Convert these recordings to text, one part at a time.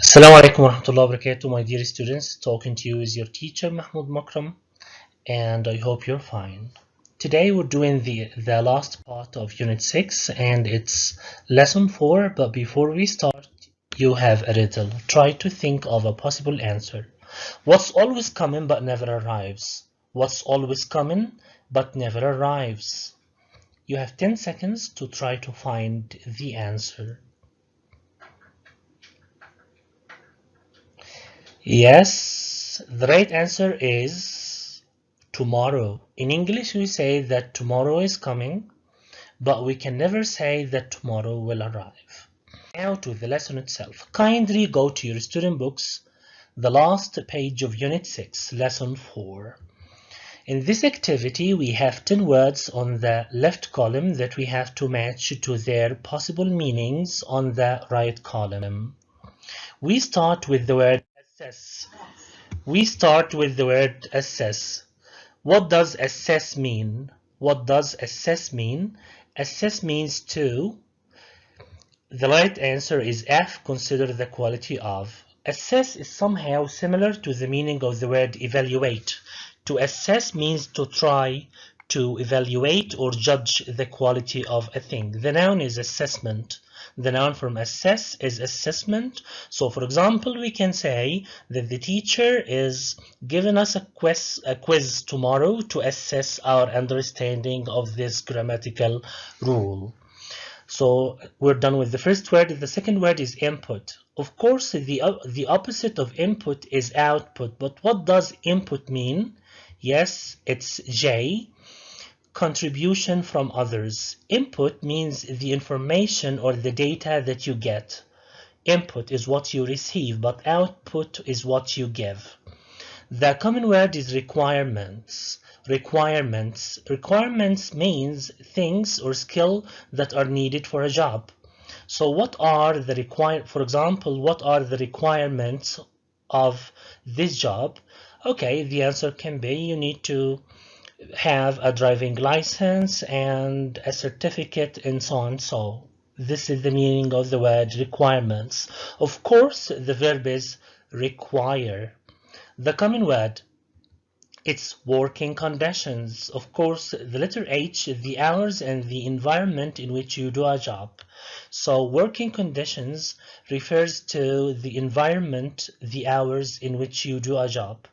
Assalamu alaikum warahmatullahi wabarakatuh, my dear students. Talking to you is your teacher Mahmoud Makram, and I hope you're fine. Today we're doing the last part of Unit 6, and it's Lesson 4. But before we start, you have a riddle. Try to think of a possible answer. What's always coming but never arrives? What's always coming but never arrives? You have 10 seconds to try to find the answer. Yes, the right answer is tomorrow. In English, we say that tomorrow is coming, but we can never say that tomorrow will arrive. Now to the lesson itself. Kindly go to your student books, the last page of Unit 6, Lesson 4. In this activity, we have 10 words on the left column that we have to match to their possible meanings on the right column. We start with the word assess. What does assess mean? What does assess mean? Assess means to. The right answer is F, consider the quality of. Assess is somehow similar to the meaning of the word evaluate. To assess means to try to evaluate or judge the quality of a thing. The noun is assessment. The noun from assess is assessment. So for example, we can say that the teacher is giving us a quiz tomorrow to assess our understanding of this grammatical rule. So we're done with the first word. The second word is input. Of course, the opposite of input is output. But what does input mean? Yes, it's J. Contribution from others. Input means the information or the data that you get. Input is what you receive, but output is what you give. The common word is requirements. Requirements means things or skill that are needed for a job. So what are the for example, what are the requirements of this job? Okay, the answer can be you need to have a driving license and a certificate and so on. So this is the meaning of the word requirements. Of course, the verb is require. The common word, it's working conditions. Of course, the letter H, the hours and the environment in which you do a job. So working conditions refers to the environment, the hours in which you do a job.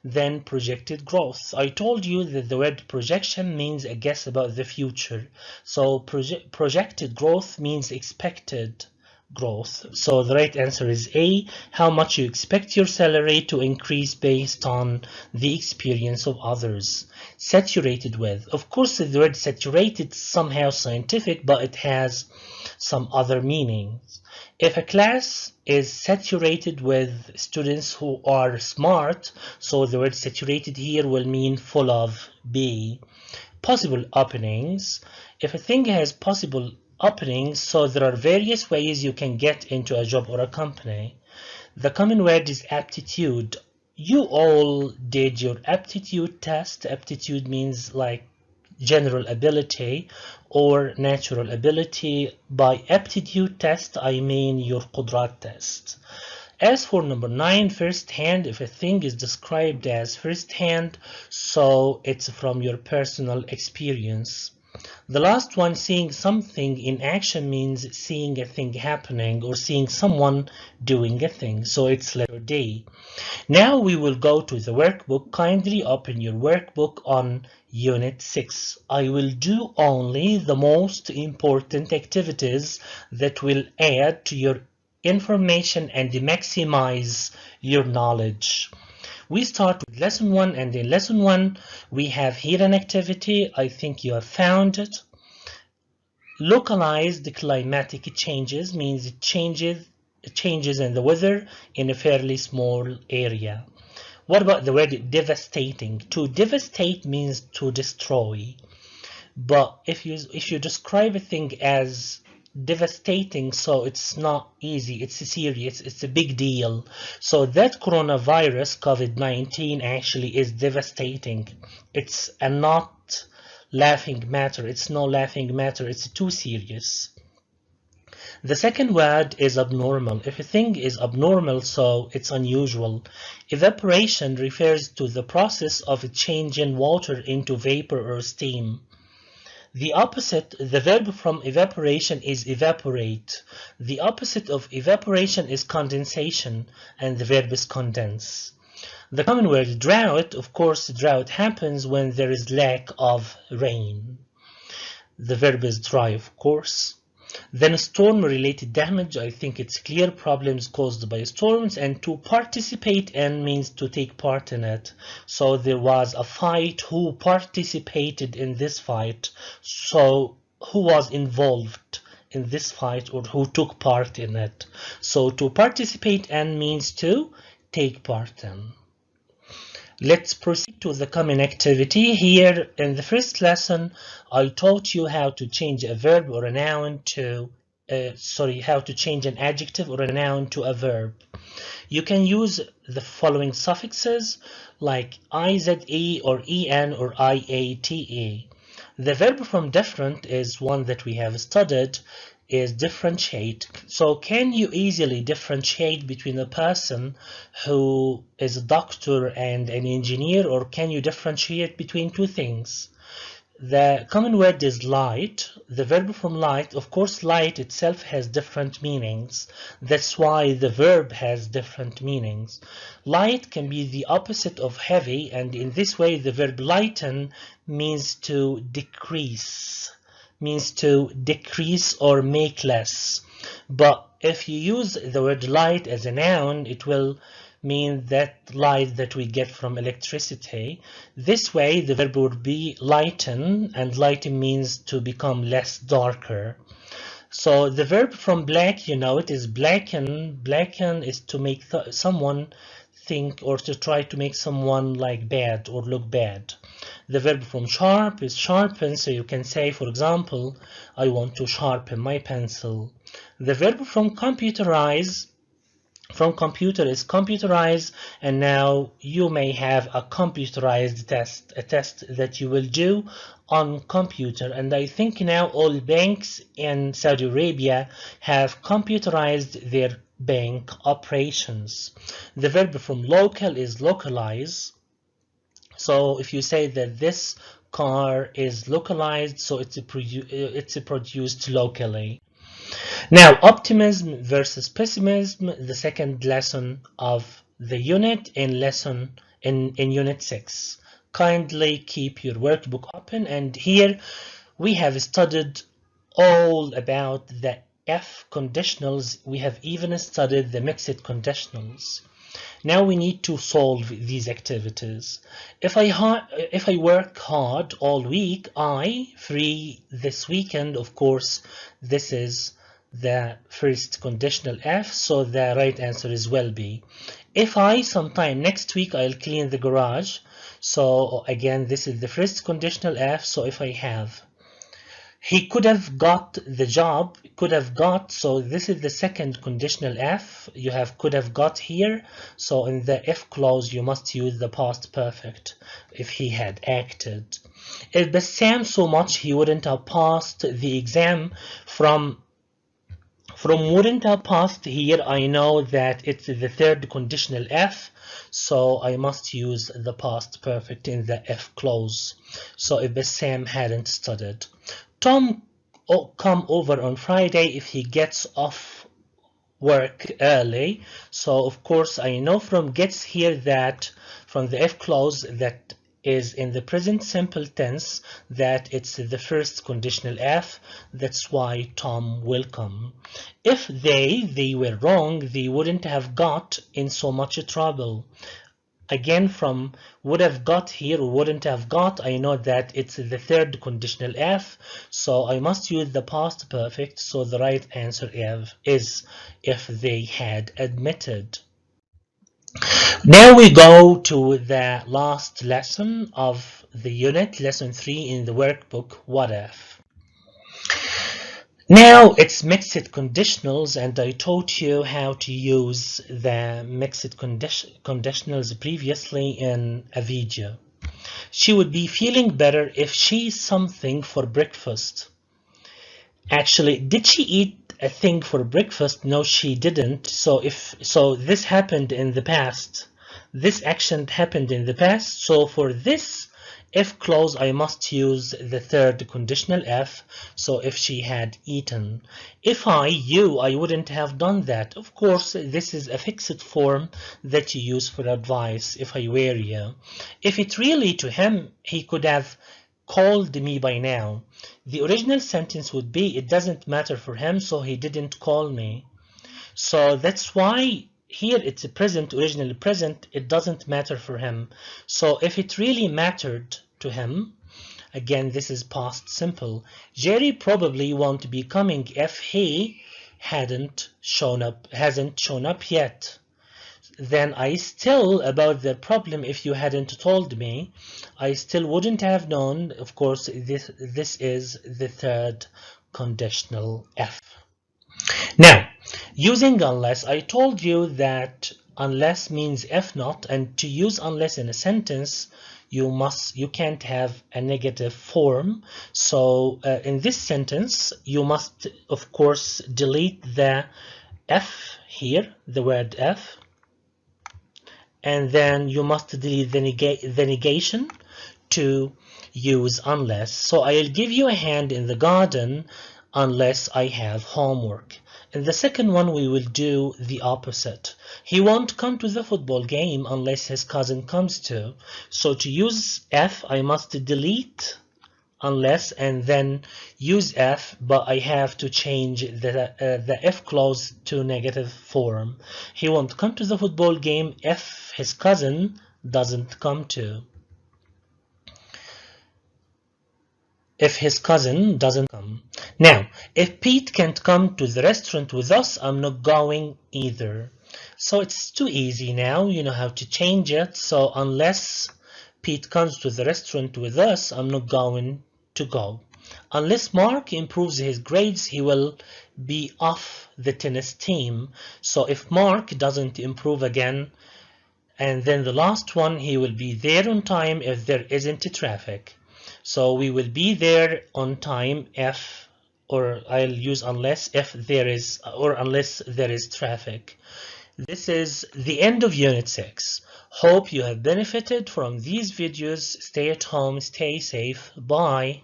Then projected growth. I told you that the word projection means a guess about the future. So projected growth means expected growth. So the right answer is A, how much you expect your salary to increase based on the experience of others. Saturated with. Of course, the word saturated is somehow scientific, but it has some other meanings. If a class is saturated with students who are smart, so the word saturated here will mean full of. B. Possible openings. If a thing has possible openings, so there are various ways you can get into a job or a company. The common word is aptitude. You all did your aptitude test. Aptitude means like general ability or natural ability. By aptitude test, I mean your qudrat test. As for number 9, first hand, if a thing is described as first hand, so it's from your personal experience. The last one, seeing something in action, means seeing a thing happening or seeing someone doing a thing, so it's letter D. Now we will go to the workbook. Kindly open your workbook on Unit 6. I will do only the most important activities that will add to your information and maximize your knowledge. We start with lesson 1, and in lesson 1 we have here an activity. I think you have found it. Localized climatic changes means changes in the weather in a fairly small area. What about the word devastating? To devastate means to destroy. But if you describe a thing as devastating, so it's not easy, it's serious, it's a big deal. So that coronavirus, COVID-19, actually is devastating. It's a not laughing matter, it's no laughing matter, it's too serious. The second word is abnormal. If a thing is abnormal, so it's unusual. Evaporation refers to the process of changing water into vapor or steam. The opposite, the verb from evaporation is evaporate. The opposite of evaporation is condensation, and the verb is condense. The common word drought, of course, drought happens when there is lack of rain. The verb is dry, of course. Then storm-related damage, I think it's clear, problems caused by storms, and to participate in means to take part in it. So there was a fight, who participated in this fight? So who was involved in this fight or who took part in it? So to participate in means to take part in. Let's proceed to the common activity. Here in the first lesson, I taught you how to change a verb or a noun to, how to change an adjective or a noun to a verb. You can use the following suffixes like IZE or EN or IATE. The verb from different is one that we have studied, is differentiate. So can you easily differentiate between a person who is a doctor and an engineer, or can you differentiate between two things? The common word is light. The verb from light, of course, light itself has different meanings. That's why the verb has different meanings. Light can be the opposite of heavy, and in this way the verb lighten means to decrease. Or make less. But if you use the word light as a noun, it will mean that light that we get from electricity. This way the verb would be lighten, and lighten means to become less darker. So the verb from black, you know, it is blacken. Blacken is to make someone think, or to try to make someone like bad or look bad. The verb from sharp is sharpen, so you can say, for example, I want to sharpen my pencil. The verb from computerize, from computer is computerize, and now you may have a computerized test, a test that you will do on computer. And I think now all banks in Saudi Arabia have computerized their bank operations. The verb from local is localize. So if you say that this car is localized, so it's produced locally. Now, optimism versus pessimism, the second lesson of the unit in unit 6. Kindly keep your workbook open, and here we have studied all about the F conditionals. We have even studied the mixed conditionals. Now we need to solve these activities. If I work hard all week, I free this weekend, of course, this is the first conditional F, so the right answer is will be. If I sometime next week I'll clean the garage, so again this is the first conditional F, so if I have. He could have got the job, could have got, so this is the second conditional F. You have could have got here, so in the if clause you must use the past perfect if he had acted. If Bassam so much he wouldn't have passed the exam. From wouldn't have passed here, I know that it's the third conditional F, so I must use the past perfect in the if clause. So if Bassam hadn't studied. Tom come over on Friday if he gets off work early. So of course I know from gets here that from the if clause that is in the present simple tense that it's the first conditional F. That's why Tom will come. If they were wrong, they wouldn't have got in so much trouble. Again, from would have got here or wouldn't have got, I know that it's the third conditional F, so I must use the past perfect, so the right answer is if they had admitted. Now we go to the last lesson of the unit, lesson 3 in the workbook, what if. Now it's mixed conditionals, and I taught you how to use the mixed conditionals previously in a video. She would be feeling better if she eats something for breakfast. Actually, did she eat a thing for breakfast? No, she didn't. So this happened in the past. This action happened in the past. So for this if clause, I must use the third conditional F. So if she had eaten. If you, I wouldn't have done that. Of course, this is a fixed form that you use for advice. If I were you. If it really to him, he could have called me by now. The original sentence would be, it doesn't matter for him, so he didn't call me. So that's why here it's a present, originally present, it doesn't matter for him. So if it really mattered to him, again this is past simple, Jerry probably won't be coming if he hasn't shown up yet. Then I still, about the problem, if you hadn't told me, I still wouldn't have known. Of course, this is the third conditional F. Now, using unless, I told you that unless means if not, and to use unless in a sentence, you can't have a negative form. So in this sentence, you must, of course, delete the F here, the word F, and then you must delete the negation to use unless. So I'll give you a hand in the garden unless I have homework. In the second one, we will do the opposite. He won't come to the football game unless his cousin comes too. So to use F, I must delete unless and then use F, but I have to change the F clause to negative form. He won't come to the football game if his cousin doesn't come too. If his cousin doesn't come. Now, if Pete can't come to the restaurant with us, I'm not going either. So it's too easy now, you know how to change it. So unless Pete comes to the restaurant with us, I'm not going to go. Unless Mark improves his grades, he will be off the tennis team. So if Mark doesn't improve again, and then the last one, he will be there on time if there isn't traffic. So we will be there on time if, or I'll use unless if there is, or unless there is traffic. This is the end of Unit 6. Hope you have benefited from these videos. Stay at home, stay safe. Bye.